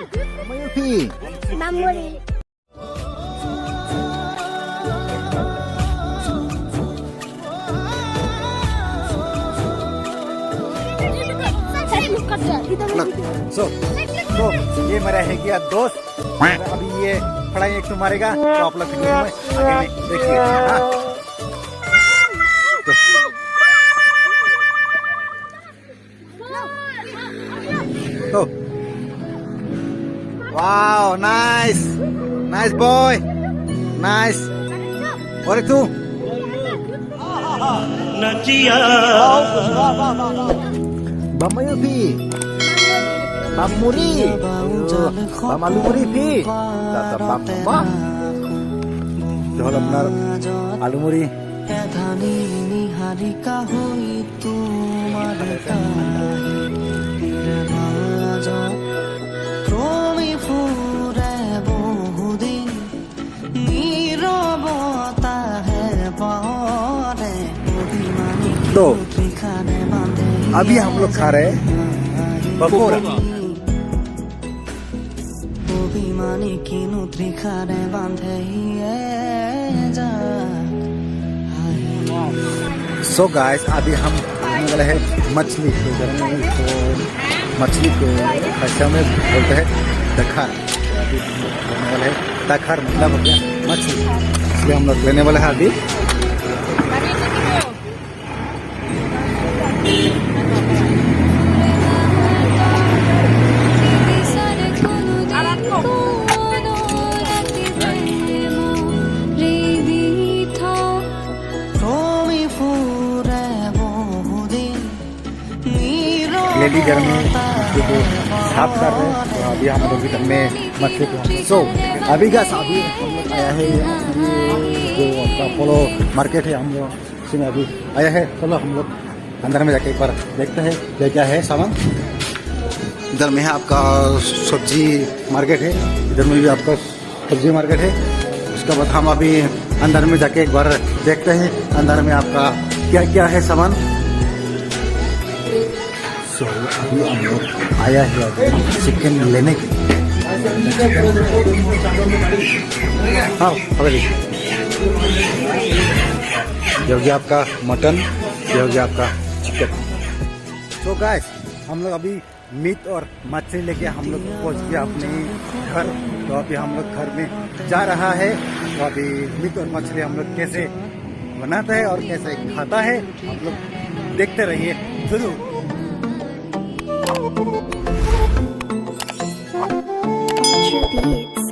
Mayupi. Mamuri. So, ये मेरा है क्या दोस्त। अभी ये पढ़ाई एक तो मारेगा तो आप लोग वीडियो में आगे में देखिए। हाँ? तो wow nice nice boy nice. और एक तू Bamayupi Bamuri Bamalumuri pi Tata Bamba Jola benar Alumuri तो अभी हम लोग खा रहे हैं पकौड़ा। सो गाइस अभी हम खाने वाले हैं मछली तो गर्मी में तो मछली को भाषा में बोलते हैं तखार। अभी हम लोग खाने वाले हैं तखार मतलब हो गया मछली, इसलिए हम लोग लेने वाले हैं अभी। लेडी घर में जो साफ कर रहे हैं तो अभी हम लोग घर में मछली को सो अभी का अभी हम लोग आया है ये जो आपका पोलो मार्केट है, हम लोग इसमें अभी आया है। चलो हम लोग अंदर में जाके एक बार देखते हैं क्या क्या है सामान। इधर में है आपका सब्जी मार्केट है, इधर में भी आपका सब्जी मार्केट है। उसके बाद हम अभी अंदर में जाके एक बार देखते हैं अंदर में आपका क्या क्या है सामान। तो अभी हम लोग आया है चिकन लेने के। हाँ ये हो गया आपका मटन, ये हो गया आपका चिकन। तो गाइस हम लोग अभी मीट और मछली लेके हम लोग पहुंच गया अपने घर। तो अभी हम लोग घर में जा रहा है। तो अभी मीट और मछली हम लोग कैसे बनाता है और कैसे खाता है हम लोग देखते रहिए जरूर। Beats.